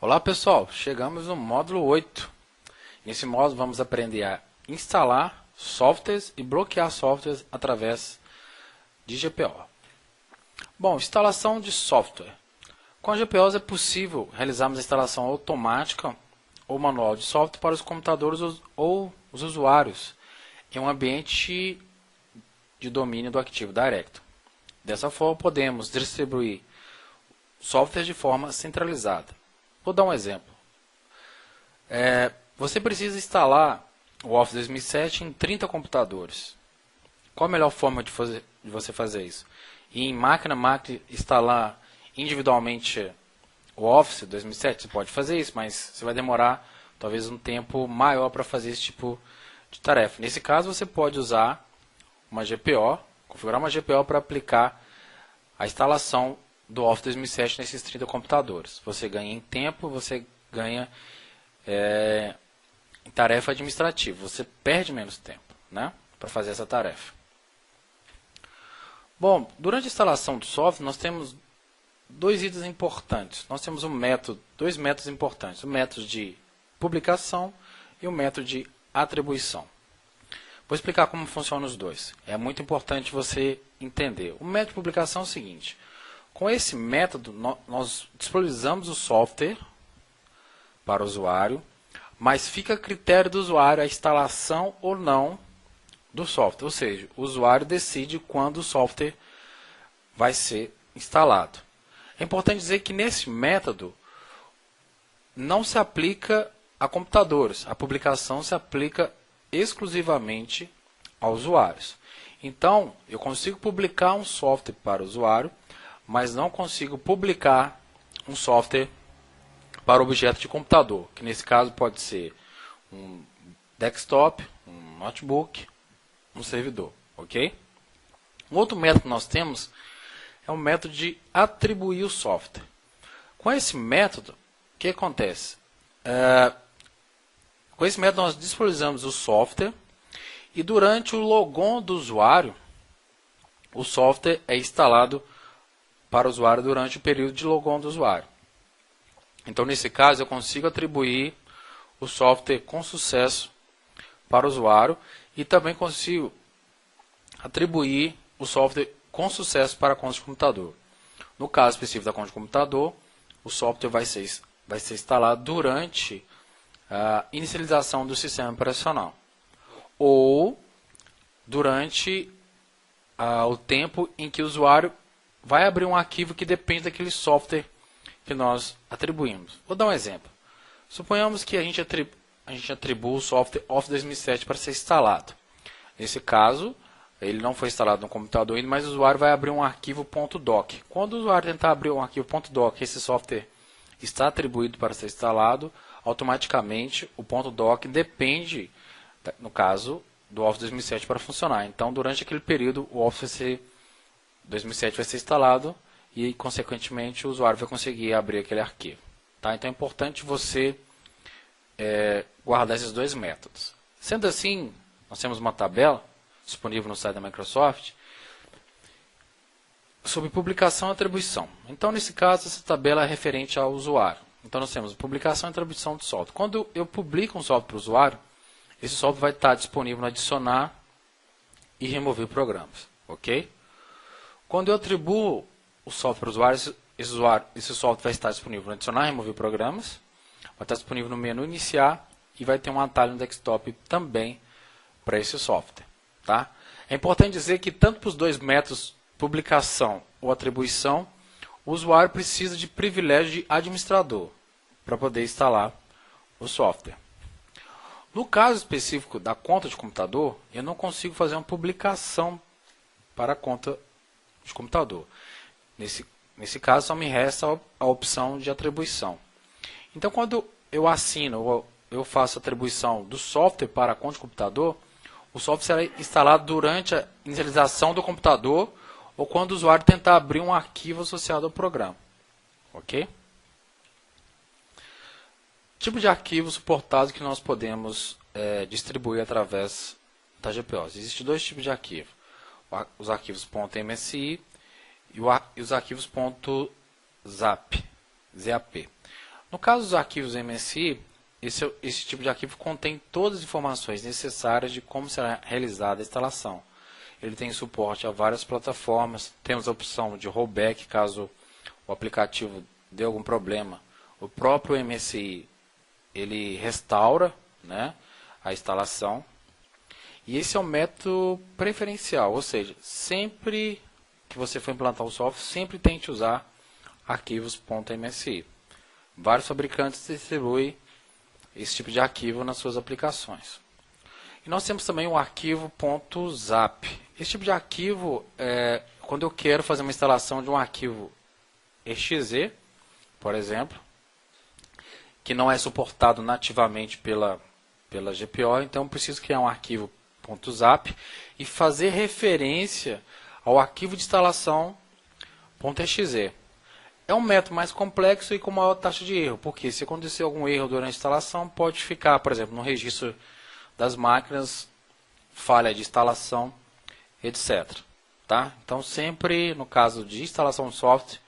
Olá pessoal, chegamos no módulo 8. Nesse módulo vamos aprender a instalar softwares e bloquear softwares através de GPO. Bom, instalação de software. Com a GPOs é possível realizarmos a instalação automática ou manual de software para os computadores ou os usuários em um ambiente de domínio do Active Directory. Dessa forma, podemos distribuir softwares de forma centralizada. Vou dar um exemplo. Você precisa instalar o Office 2007 em 30 computadores. Qual a melhor forma de você fazer isso? Ir em máquina instalar individualmente o Office 2007? Você pode fazer isso, mas você vai demorar talvez um tempo maior para fazer esse tipo de tarefa. Nesse caso, você pode usar uma GPO, configurar uma GPO para aplicar a instalação do Office 2007 nesses 30 computadores. Você ganha em tempo, você ganha em tarefa administrativa. Você perde menos tempo, né, para fazer essa tarefa. Bom, durante a instalação do software, nós temos dois itens importantes. Nós temos dois métodos importantes. O método de publicação e o método de atribuição. Vou explicar como funcionam os dois. É muito importante você entender. O método de publicação é o seguinte. Com esse método, nós disponibilizamos o software para o usuário, mas fica a critério do usuário a instalação ou não do software. Ou seja, o usuário decide quando o software vai ser instalado. É importante dizer que nesse método não se aplica a computadores. A publicação se aplica exclusivamente aos usuários. Então, eu consigo publicar um software para o usuário, mas não consigo publicar um software para objeto de computador, que nesse caso pode ser um desktop, um notebook, um servidor, ok? Um outro método que nós temos é o método de atribuir o software. Com esse método, o que acontece? Com esse método nós disponibilizamos o software e durante o logon do usuário, o software é instalado para o usuário durante o período de logon do usuário. Então, nesse caso, eu consigo atribuir o software com sucesso para o usuário e também consigo atribuir o software com sucesso para a conta de computador. No caso específico da conta de computador, o software vai ser instalado durante a inicialização do sistema operacional ou durante o tempo em que o usuário vai abrir um arquivo que depende daquele software que nós atribuímos. Vou dar um exemplo. Suponhamos que a gente atribua o software Office 2007 para ser instalado. Nesse caso, ele não foi instalado no computador ainda, mas o usuário vai abrir um arquivo .doc. Quando o usuário tentar abrir um arquivo .doc, esse software está atribuído para ser instalado, automaticamente o .doc depende, no caso, do Office 2007 para funcionar. Então, durante aquele período, o Office 2007 vai ser instalado e, consequentemente, o usuário vai conseguir abrir aquele arquivo. Tá? Então, é importante você guardar esses dois métodos. Sendo assim, nós temos uma tabela disponível no site da Microsoft sobre publicação e atribuição. Então, nesse caso, essa tabela é referente ao usuário. Então, nós temos publicação e atribuição de software. Quando eu publico um software para o usuário, esse software vai estar disponível no adicionar e remover programas. Ok? Quando eu atribuo o software para o usuário, esse software vai estar disponível no adicionar e remover programas, vai estar disponível no menu iniciar e vai ter um atalho no desktop também para esse software. Tá? É importante dizer que tanto para os dois métodos, publicação ou atribuição, o usuário precisa de privilégio de administrador para poder instalar o software. No caso específico da conta de computador, eu não consigo fazer uma publicação para a conta de computador. Nesse caso, só me resta a opção de atribuição. Então, quando eu assino ou eu faço a atribuição do software para a conta de computador, o software será instalado durante a inicialização do computador ou quando o usuário tentar abrir um arquivo associado ao programa. Ok? Tipo de arquivo suportado que nós podemos distribuir através da GPOs. Existem dois tipos de arquivo. Os arquivos .msi e os arquivos .zap. No caso dos arquivos MSI, esse tipo de arquivo contém todas as informações necessárias de como será realizada a instalação. Ele tem suporte a várias plataformas, temos a opção de rollback caso o aplicativo dê algum problema. O próprio MSI ele restaura, né, a instalação. E esse é o método preferencial, ou seja, sempre que você for implantar o software, sempre tente usar arquivos.msi. Vários fabricantes distribuem esse tipo de arquivo nas suas aplicações. E nós temos também o arquivo .zap. Esse tipo de arquivo é quando eu quero fazer uma instalação de um arquivo exe, por exemplo, que não é suportado nativamente pela GPO, então eu preciso criar um arquivo .zap e fazer referência ao arquivo de instalação .exe. É um método mais complexo e com maior taxa de erro, porque se acontecer algum erro durante a instalação, pode ficar, por exemplo, no registro das máquinas, falha de instalação, etc. Tá? Então, sempre, no caso de instalação de software,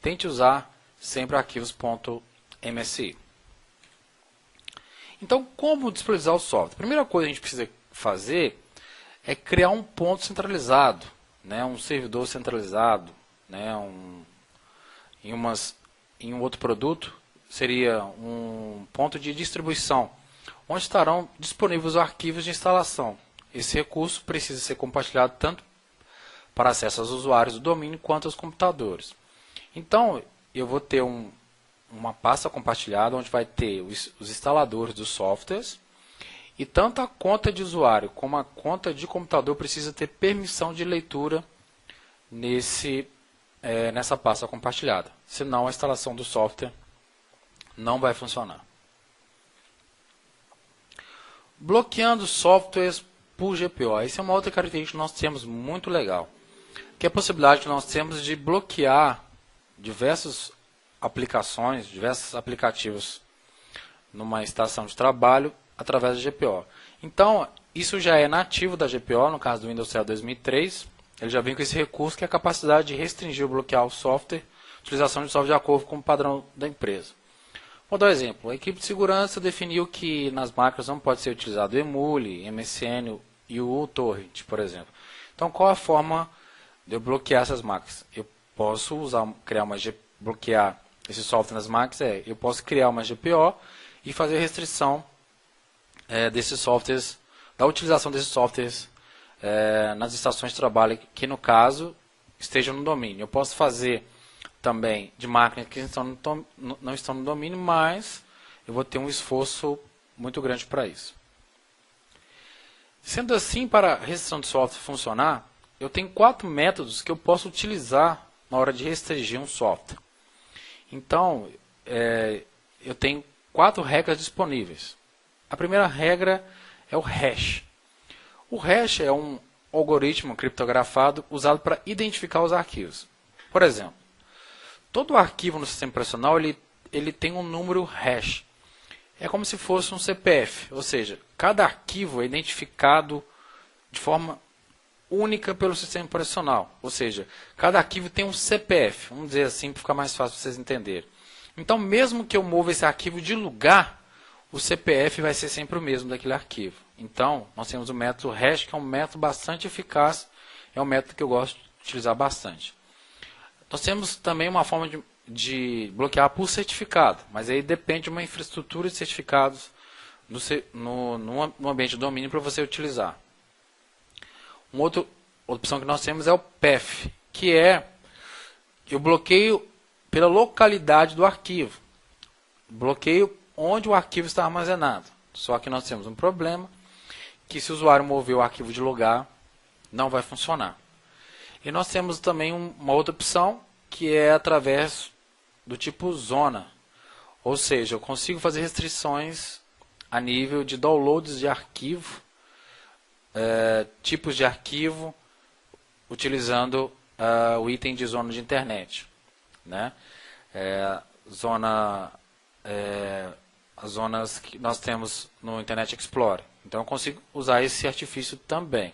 tente usar sempre arquivos.msi. Então, como disponibilizar o software? A primeira coisa que a gente precisa fazer é criar um ponto centralizado, né, um servidor centralizado, né, em um outro produto seria um ponto de distribuição, onde estarão disponíveis os arquivos de instalação. Esse recurso precisa ser compartilhado tanto para acesso aos usuários do domínio quanto aos computadores. Então, eu vou ter uma pasta compartilhada onde vai ter os instaladores dos softwares, e tanto a conta de usuário como a conta de computador precisa ter permissão de leitura nessa pasta compartilhada. Senão a instalação do software não vai funcionar. Bloqueando softwares por GPO. Essa é uma outra característica que nós temos muito legal, que é a possibilidade que nós temos de bloquear diversas aplicações, diversos aplicativos numa estação de trabalho através da GPO. Então, isso já é nativo da GPO, no caso do Windows Server 2003. Ele já vem com esse recurso, que é a capacidade de restringir ou bloquear o software, utilização de software de acordo com o padrão da empresa. Vou dar um exemplo. A equipe de segurança definiu que nas máquinas não pode ser utilizado o Emule, MSN e o Torrent, por exemplo. Então, qual a forma de eu bloquear essas máquinas? Eu posso bloquear esse software nas máquinas, eu posso criar uma GPO e fazer restrição desses softwares, da utilização desses softwares nas estações de trabalho, que no caso estejam no domínio. Eu posso fazer também de máquinas que não estão no domínio, mas eu vou ter um esforço muito grande para isso. Sendo assim, para a restrição de software funcionar, eu tenho 4 métodos que eu posso utilizar na hora de restringir um software. Então, eu tenho 4 regras disponíveis. A primeira regra é o hash. O hash é um algoritmo criptografado usado para identificar os arquivos. Por exemplo, todo arquivo no sistema operacional ele tem um número hash. É como se fosse um CPF, ou seja, cada arquivo é identificado de forma única pelo sistema operacional. Ou seja, cada arquivo tem um CPF, vamos dizer assim para ficar mais fácil para vocês entenderem. Então, mesmo que eu mova esse arquivo de lugar, o CPF vai ser sempre o mesmo daquele arquivo. Então, nós temos o método hash, que é um método bastante eficaz, é um método que eu gosto de utilizar bastante. Nós temos também uma forma de bloquear por certificado, mas aí depende de uma infraestrutura de certificados no ambiente de domínio para você utilizar. Outra opção que nós temos é o path, que é eu bloqueio pela localidade do arquivo. Bloqueio onde o arquivo está armazenado. Só que nós temos um problema, que se o usuário mover o arquivo de lugar, não vai funcionar. E nós temos também uma outra opção, que é através do tipo zona. Ou seja, eu consigo fazer restrições a nível de downloads de arquivo, tipos de arquivo, utilizando o item de zona de internet. Né? As zonas que nós temos no Internet Explorer. Então eu consigo usar esse artifício também.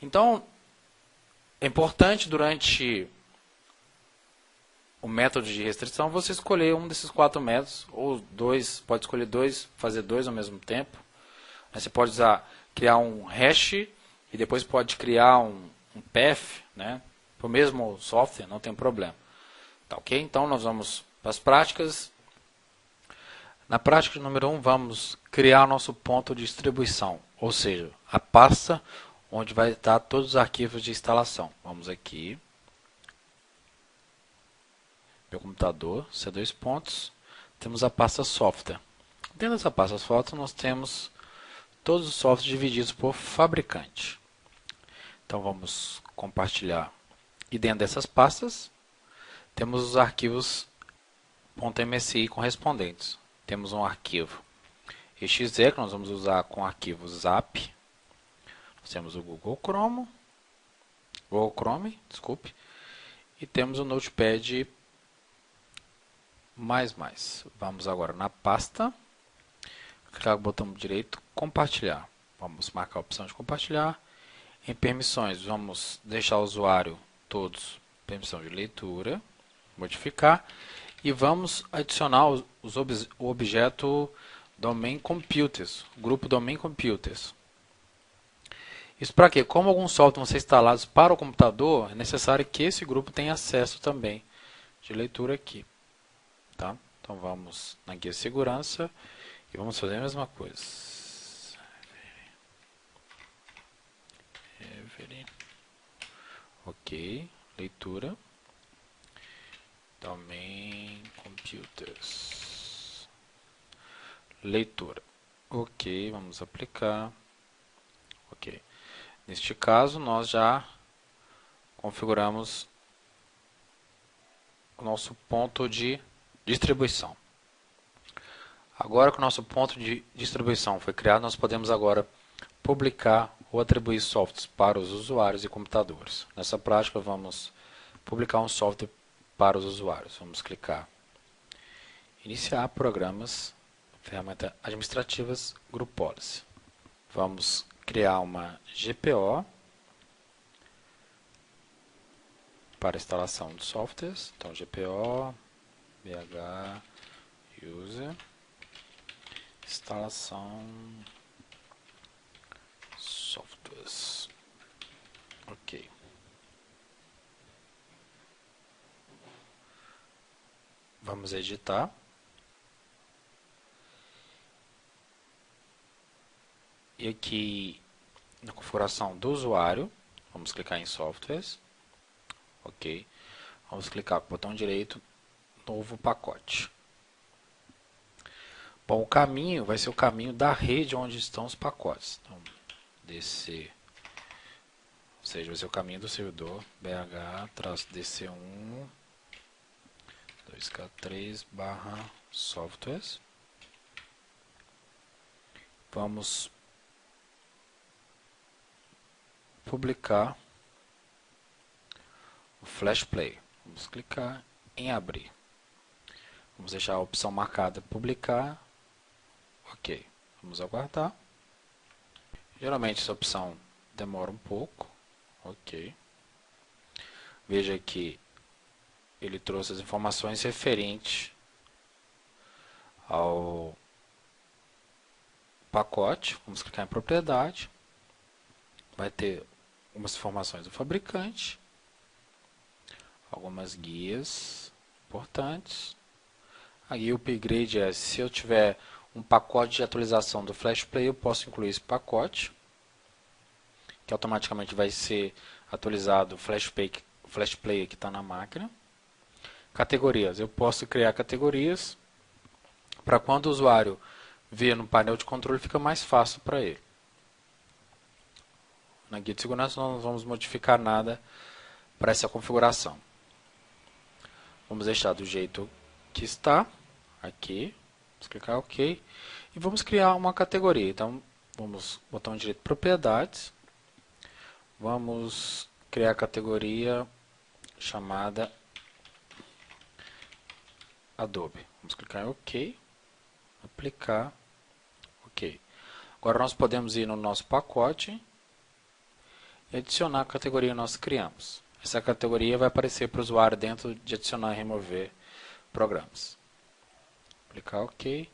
Então, é importante durante o método de restrição, você escolher um desses 4 métodos, ou dois, pode escolher dois, fazer dois ao mesmo tempo. Você pode criar um hash e depois pode criar um path, né, para o mesmo software, não tem problema. Tá, ok? Então nós vamos para as práticas. Na prática número 1, vamos criar nosso ponto de distribuição, ou seja, a pasta onde vai estar todos os arquivos de instalação. Vamos aqui, meu computador, C2 pontos, temos a pasta software. Dentro dessa pasta software nós temos todos os softwares divididos por fabricante. Então vamos compartilhar. E dentro dessas pastas temos os arquivos .msi correspondentes. Temos um arquivo exe que nós vamos usar com o arquivo zap. Nós temos o Google Chrome, desculpe, e temos o Notepad++. Vamos agora na pasta, clicar no botão direito, compartilhar. Vamos marcar a opção de compartilhar. Em permissões, vamos deixar o usuário todos permissão de leitura, modificar, e vamos adicionar o objeto Domain Computers, o grupo Domain Computers. Isso para quê? Como alguns softwares vão ser instalados para o computador, é necessário que esse grupo tenha acesso também de leitura aqui. Tá? Então vamos na guia segurança e vamos fazer a mesma coisa. Ok, leitura. Domain Computers. Leitura. Ok, vamos aplicar. Ok. Neste caso, nós já configuramos o nosso ponto de distribuição. Agora que o nosso ponto de distribuição foi criado, nós podemos agora publicar ou atribuir softwares para os usuários e computadores. Nessa prática, vamos publicar um software para os usuários. Vamos clicar Iniciar programas, ferramenta administrativas, Group Policy. Vamos criar uma GPO para instalação de softwares. Então, GPO, BH, User, instalação softwares. Ok. Vamos editar. E aqui na configuração do usuário, vamos clicar em softwares. Ok. Vamos clicar com o botão direito, novo pacote. Bom, o caminho vai ser o caminho da rede onde estão os pacotes. Então, DC, ou seja, vai ser o caminho do servidor bh-dc1 2k3/softwares. Vamos publicar o Flash Player. Vamos clicar em abrir. Vamos deixar a opção marcada publicar. Ok. Vamos aguardar. Geralmente essa opção demora um pouco. Ok. Veja que ele trouxe as informações referentes ao pacote. Vamos clicar em propriedade. Vai ter algumas informações do fabricante, algumas guias importantes. A guia upgrade é se eu tiver um pacote de atualização do Flash Player, eu posso incluir esse pacote, que automaticamente vai ser atualizado o Flash Player que está na máquina. Categorias, eu posso criar categorias para quando o usuário vê no painel de controle, fica mais fácil para ele. Na guia de segurança nós não vamos modificar nada para essa configuração. Vamos deixar do jeito que está, aqui, vamos clicar OK, e vamos criar uma categoria. Então, vamos botão direito propriedades, vamos criar a categoria chamada Adobe. Vamos clicar em OK, aplicar, OK. Agora nós podemos ir no nosso pacote e adicionar a categoria que nós criamos. essa categoria vai aparecer para o usuário dentro de adicionar e remover programas. Clicar OK.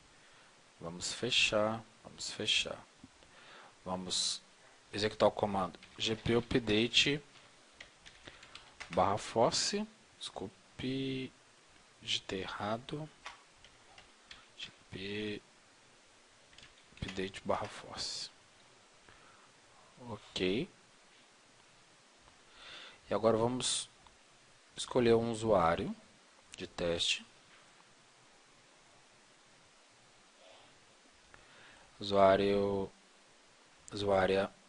Vamos fechar. Vamos executar o comando gp update /force. Desculpe, digitei errado. gp update /force. OK. E agora vamos escolher um usuário de teste. Usuária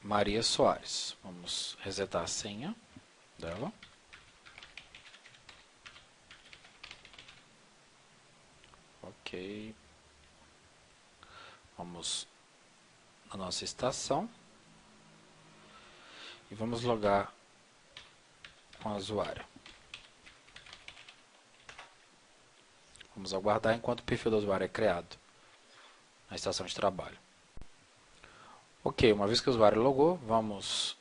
Maria Soares. Vamos resetar a senha dela. OK. Vamos na nossa estação e vamos logar com a usuária. Vamos aguardar enquanto o perfil do usuário é criado na estação de trabalho. Ok, uma vez que o usuário logou, vamos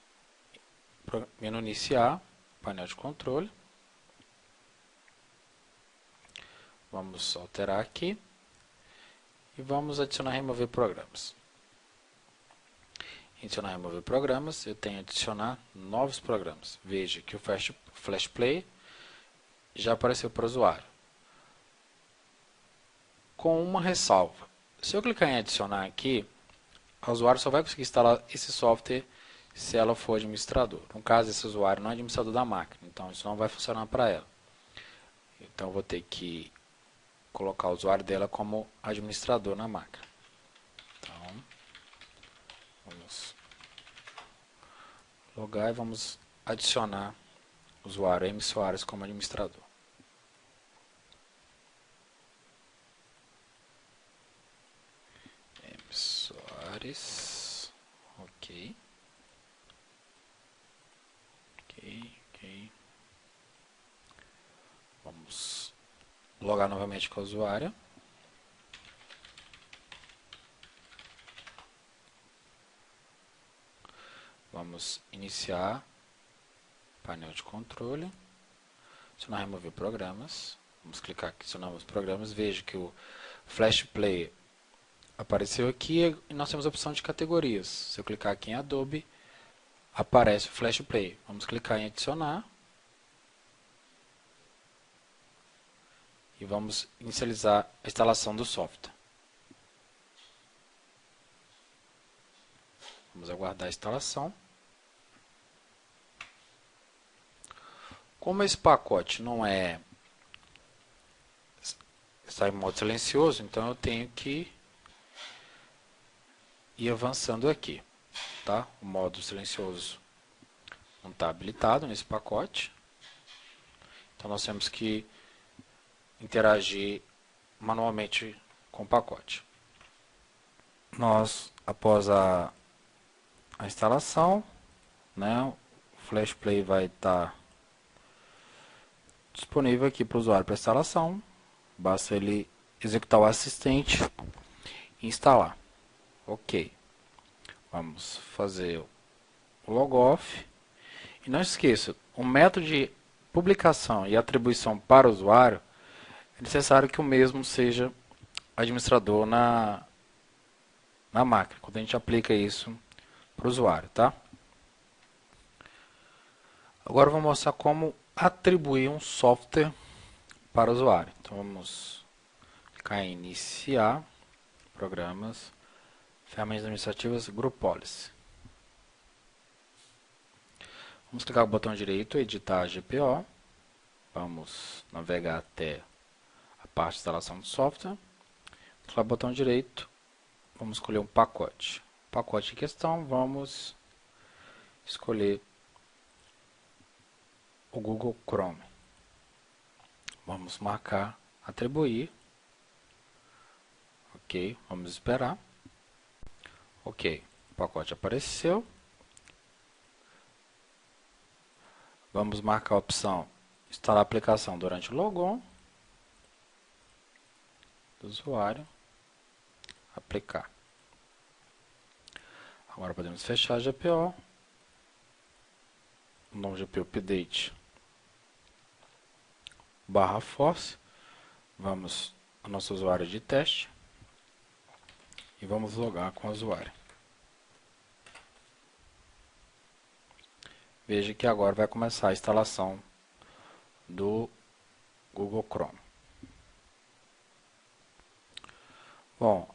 para menu iniciar, painel de controle. Vamos alterar aqui e vamos adicionar e remover programas. Em adicionar e remover programas, eu tenho que adicionar novos programas. Veja que o Flash Play já apareceu para o usuário. Com uma ressalva. Se eu clicar em adicionar aqui, o usuário só vai conseguir instalar esse software se ela for administrador. No caso, esse usuário não é administrador da máquina, então isso não vai funcionar para ela. Então, eu vou ter que colocar o usuário dela como administrador na máquina. Então, vamos logar e vamos adicionar o usuário M. Soares como administrador. M. Soares. Ok. Ok. Vamos logar novamente com o usuário. Vamos iniciar painel de controle. Adicionar e remover programas. Vamos clicar aqui, adicionamos programas. Veja que o Flash Player apareceu aqui e nós temos a opção de categorias. Se eu clicar aqui em Adobe, aparece o Flash Player. Vamos clicar em adicionar. E vamos inicializar a instalação do software. Vamos aguardar a instalação. Como esse pacote não está em modo silencioso, então eu tenho que ir avançando aqui. Tá? O modo silencioso não está habilitado nesse pacote. Então nós temos que interagir manualmente com o pacote. Após a instalação, né, o Flash Play vai estar disponível aqui para o usuário para instalação. Basta ele executar o assistente e instalar. Ok. Vamos fazer o logoff. E não esqueça, o método de publicação e atribuição para o usuário é necessário que o mesmo seja administrador na máquina, quando a gente aplica isso para o usuário, tá? Agora eu vou mostrar como atribuir um software para o usuário. Então vamos clicar em iniciar, programas, ferramentas administrativas, Group Policy. Vamos clicar no botão direito, editar GPO. Vamos navegar até a parte de instalação do software. Clicar no botão direito, vamos escolher um pacote. Pacote em questão, vamos escolher o Google Chrome. Vamos marcar, atribuir. Ok, vamos esperar. Ok, o pacote apareceu. Vamos marcar a opção instalar a aplicação durante o logon do usuário. Aplicar. Agora podemos fechar a GPO. O nome GPO Update /force, vamos ao nosso usuário de teste e vamos logar com o usuário. Veja que agora vai começar a instalação do Google Chrome. Bom,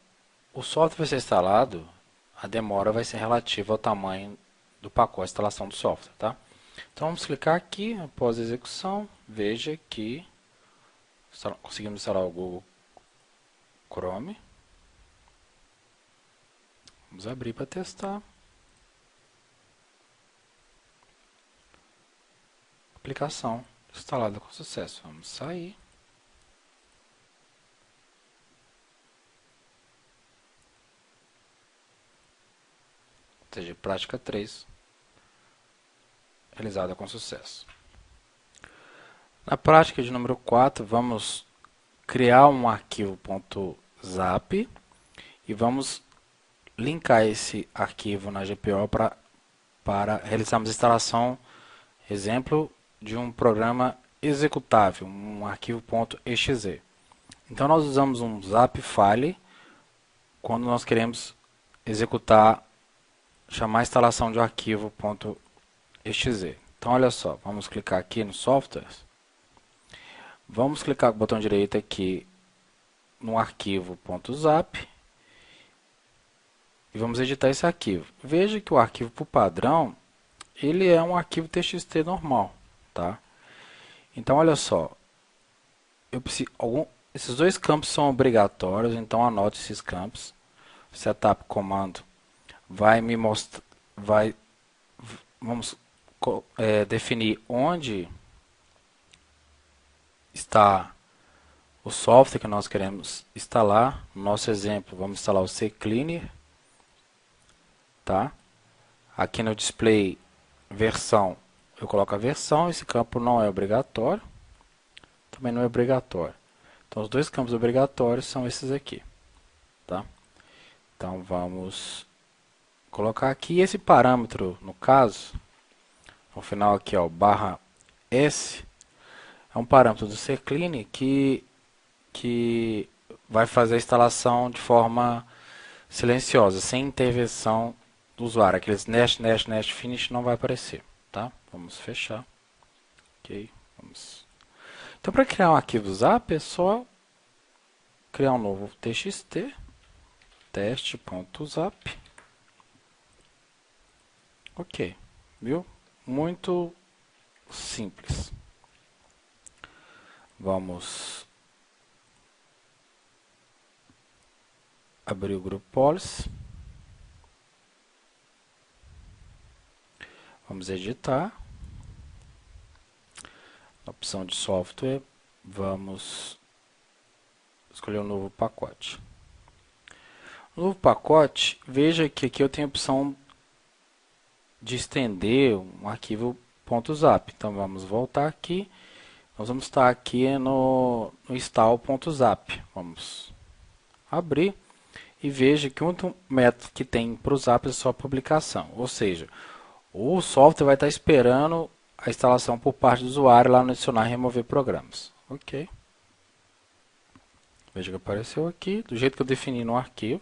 o software vai ser instalado, a demora vai ser relativa ao tamanho do pacote de instalação do software, tá? Então vamos clicar aqui, após a execução, veja que conseguimos instalar o Google Chrome. Vamos abrir para testar. Aplicação instalada com sucesso. Vamos sair. Ou seja, prática 3 realizada com sucesso. Na prática de número 4, vamos criar um arquivo .zap e vamos linkar esse arquivo na GPO para realizarmos a instalação, exemplo, de um programa executável, um arquivo .exe. Então nós usamos um zap file quando nós queremos executar, chamar a instalação de um arquivo .exe. Então olha só, vamos clicar aqui no software, vamos clicar com o botão direito aqui no arquivo .zap e vamos editar esse arquivo. Veja que o arquivo por padrão, ele é um arquivo TXT normal, tá? Então olha só, esses dois campos são obrigatórios, então anote esses campos. Setup comando vai me mostrar, vamos definir onde está o software que nós queremos instalar. No nosso exemplo, vamos instalar o CCleaner, tá? Aqui no display versão, eu coloco a versão, esse campo não é obrigatório, também não é obrigatório. Então os dois campos obrigatórios são esses aqui, tá? Então vamos colocar aqui esse parâmetro, no caso, no final aqui, ó, /s, é um parâmetro do CCleaner que vai fazer a instalação de forma silenciosa, sem intervenção do usuário. Aqueles nest finish não vai aparecer, tá? Vamos fechar. Ok, vamos. Então, para criar um arquivo zap, é só criar um novo txt, teste.zap. Ok, viu? Muito simples. Vamos abrir o grupo policy. Vamos editar. Na opção de software, vamos escolher um novo pacote. No novo pacote, veja que aqui eu tenho a opção de estender um arquivo .zap. Então vamos voltar aqui. Nós vamos estar aqui no install.zap. Vamos abrir e veja que o único método que tem para o zap é só a publicação. Ou seja, o software vai estar esperando a instalação por parte do usuário lá no adicionar e remover programas. Ok. Veja que apareceu aqui, do jeito que eu defini no arquivo.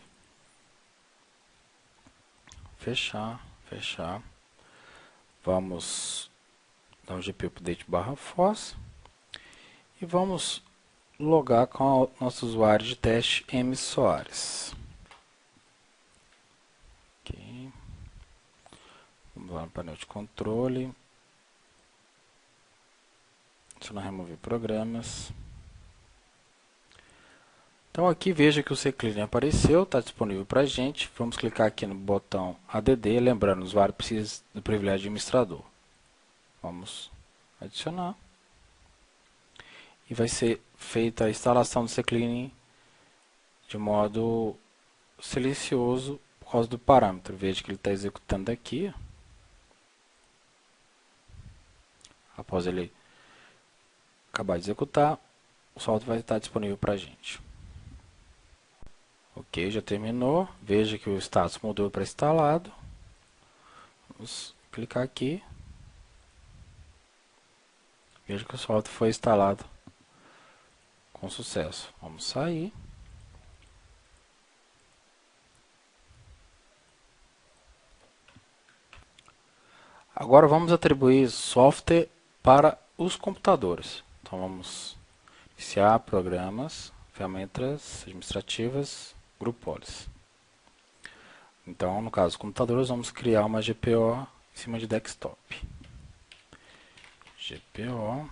Fechar, fechar. Vamos dar um GP update /force e vamos logar com o nosso usuário de teste M. Soares. Ok. Vamos lá no painel de controle. Adicionar remover programas. Então aqui veja que o CCleaner apareceu, está disponível para a gente. Vamos clicar aqui no botão ADD, lembrando, o usuário precisa do privilégio de administrador. Vamos adicionar. E vai ser feita a instalação do CCleaner de modo silencioso por causa do parâmetro. Veja que ele está executando aqui. Após ele acabar de executar, o software vai estar disponível para a gente. Ok, já terminou. Veja que o status mudou para instalado. Vamos clicar aqui. Veja que o software foi instalado com sucesso. Vamos sair. Agora vamos atribuir software para os computadores. Então vamos iniciar programas, ferramentas administrativas, Grupo Polis. Então, no caso dos computadores, vamos criar uma GPO em cima de desktop. GPO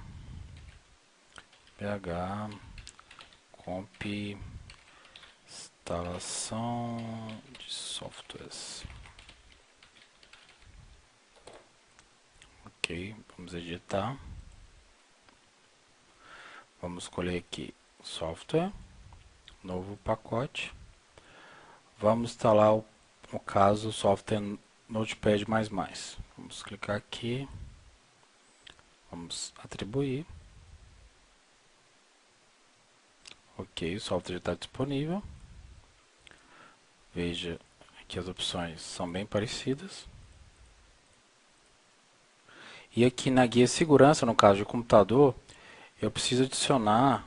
PH comp instalação de softwares. Ok, vamos editar. Vamos escolher aqui software, novo pacote. Vamos instalar, no caso, o software Notepad++. Vamos clicar aqui. Vamos atribuir. Ok, o software já está disponível. Veja que as opções são bem parecidas. E aqui na guia segurança, no caso de computador, eu preciso adicionar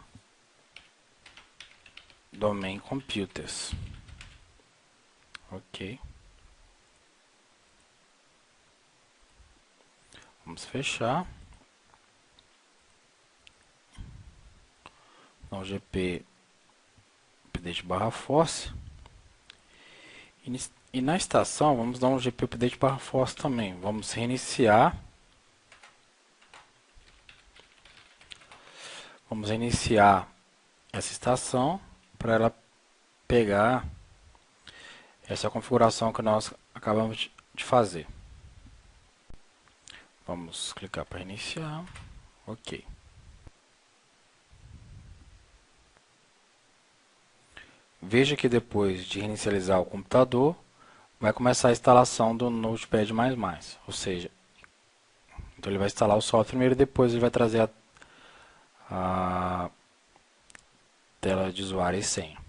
domain computers. Ok. Vamos fechar. Então, gp update /force. E na estação, vamos dar um gp update /force também. Vamos reiniciar. Vamos reiniciar essa estação para ela pegar essa configuração que nós acabamos de fazer. Vamos clicar para iniciar. Ok. Veja que depois de reinicializar o computador, vai começar a instalação do Notepad++. Ou seja, então ele vai instalar o software primeiro e depois ele vai trazer a tela de usuário e senha.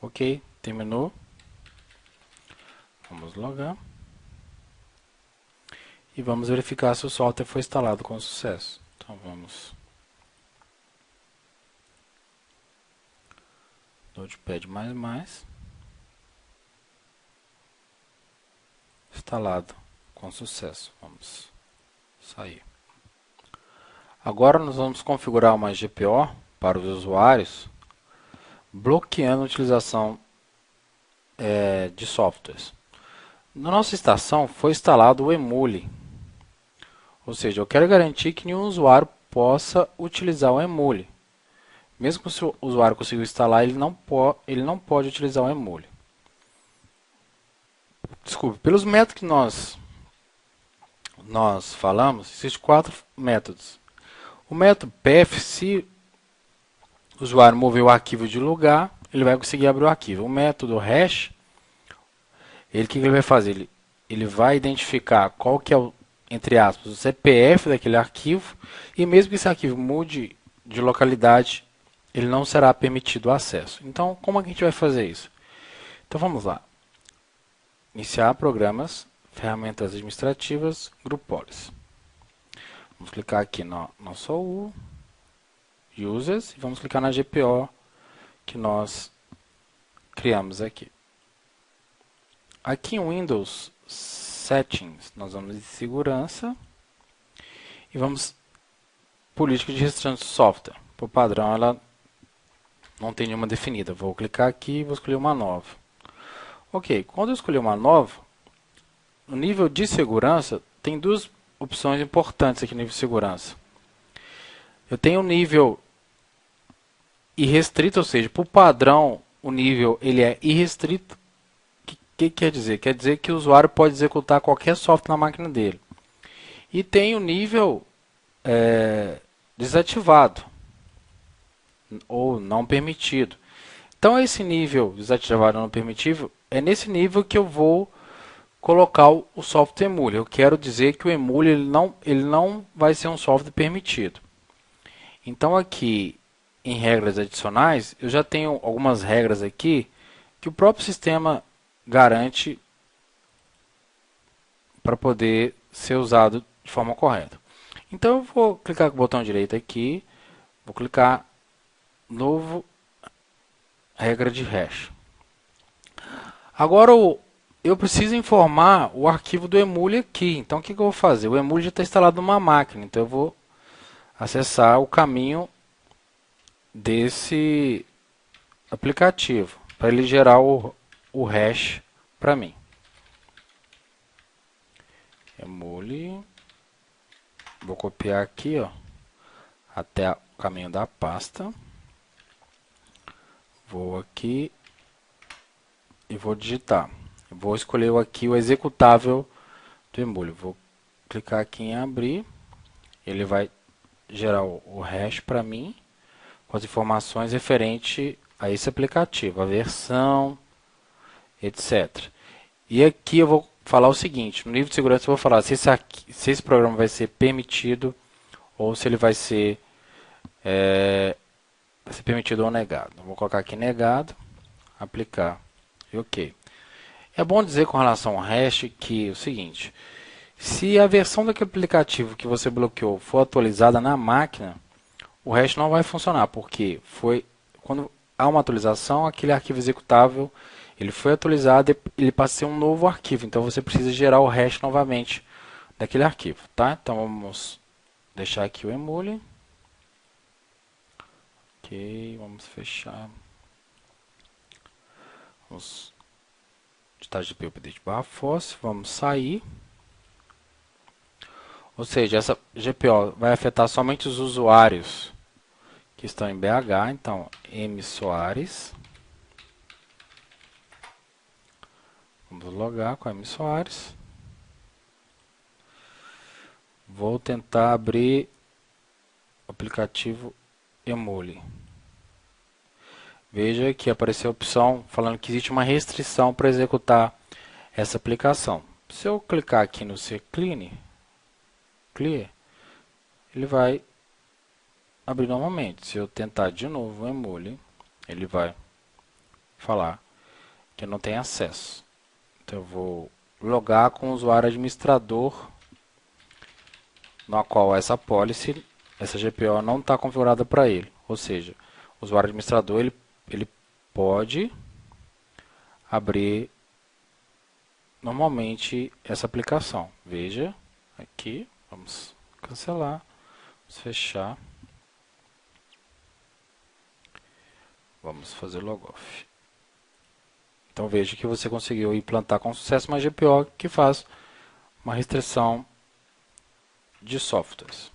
Ok, terminou. Vamos logar. E vamos verificar se o software foi instalado com sucesso. Então vamos Notepad++, instalado com sucesso. Vamos sair. Agora nós vamos configurar uma GPO para os usuários, bloqueando a utilização de softwares. Na nossa estação foi instalado o Emule. Ou seja, eu quero garantir que nenhum usuário possa utilizar o Emule. Mesmo que o usuário consiga instalar, ele não pode utilizar o Emule. Desculpe, pelos métodos que nós falamos, existem 4 métodos. O método path, se o usuário mover o arquivo de lugar, ele vai conseguir abrir o arquivo. O método hash, o que ele vai fazer? Ele vai identificar qual que é o, entre aspas, o CPF daquele arquivo, e mesmo que esse arquivo mude de localidade, ele não será permitido acesso. Então, como é que a gente vai fazer isso? Então, vamos lá. Iniciar programas, ferramentas administrativas, Grupo Polis. Vamos clicar aqui no nosso Users e vamos clicar na GPO que nós criamos aqui. Aqui em Windows Settings, nós vamos em Segurança e vamos Política de Restrição de Software. Por padrão, ela não tem nenhuma definida. Vou clicar aqui e vou escolher uma nova. Ok, quando eu escolher uma nova, no nível de segurança, tem duas opções importantes aqui no nível de segurança. Eu tenho o nível irrestrito, ou seja, por padrão, o nível ele é irrestrito. O que quer dizer? Quer dizer que o usuário pode executar qualquer software na máquina dele. E tem o nível desativado, ou não permitido. Então, esse nível desativado ou não permitido, é nesse nível que eu vou colocar o software Emule. Eu quero dizer que o Emule ele não vai ser um software permitido. Então, aqui em regras adicionais, eu já tenho algumas regras aqui que o próprio sistema garante para poder ser usado de forma correta. Então eu vou clicar com o botão direito aqui, vou clicar novo regra de hash. Agora eu preciso informar o arquivo do Emule aqui. Então o que eu vou fazer? O Emule já está instalado numa máquina, então eu vou acessar o caminho desse aplicativo para ele gerar o hash para mim. Emule, vou copiar aqui, ó, até o caminho da pasta. Vou aqui e vou digitar. Vou escolher aqui o executável do Emule. Vou clicar aqui em abrir. Ele vai gerar o hash para mim com as informações referentes a esse aplicativo, a versão, etc. E aqui eu vou falar o seguinte: no nível de segurança eu vou falar se esse programa vai ser permitido ou se ele vai ser permitido ou negado. Eu vou colocar aqui negado, aplicar e ok. É bom dizer com relação ao hash que é o seguinte: se a versão daquele aplicativo que você bloqueou for atualizada na máquina, o hash não vai funcionar, porque quando há uma atualização, aquele arquivo executável ele foi atualizado e ele passa a ser um novo arquivo. Então você precisa gerar o hash novamente daquele arquivo, tá? Então vamos deixar aqui o Emule. Ok, vamos fechar. Vamos digitar GPU update /foss, vamos sair. Ou seja, essa GPO vai afetar somente os usuários que estão em BH. Então, M Soares. Vamos logar com a M Soares. Vou tentar abrir o aplicativo Emule. Veja que apareceu a opção falando que existe uma restrição para executar essa aplicação. Se eu clicar aqui no Clear, ele vai abrir normalmente. Se eu tentar de novo o Emule, ele vai falar que eu não tenho acesso. Então eu vou logar com o usuário administrador, no qual essa policy, essa GPO não está configurada para ele. Ou seja, o usuário administrador ele pode abrir normalmente essa aplicação. Veja aqui, vamos cancelar, vamos fechar, vamos fazer logoff. Então veja que você conseguiu implantar com sucesso uma GPO que faz uma restrição de softwares.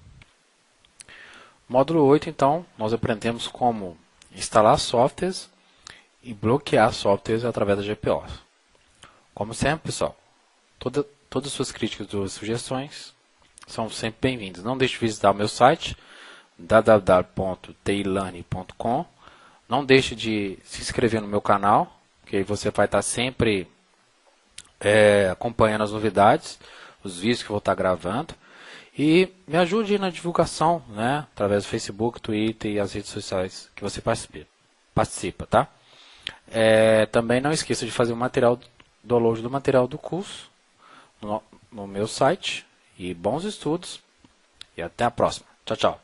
Módulo 8, então, nós aprendemos como instalar softwares e bloquear softwares através da GPO. Como sempre, pessoal, todas as suas críticas e sugestões são sempre bem-vindas. Não deixe de visitar o meu site www.tilearning.com. Não deixe de se inscrever no meu canal, que aí você vai estar sempre acompanhando as novidades, os vídeos que eu vou estar gravando. E me ajude na divulgação, né, através do Facebook, Twitter e as redes sociais que você participa, tá? Também não esqueça de fazer o download do material do curso no meu site. E bons estudos. E até a próxima. Tchau, tchau.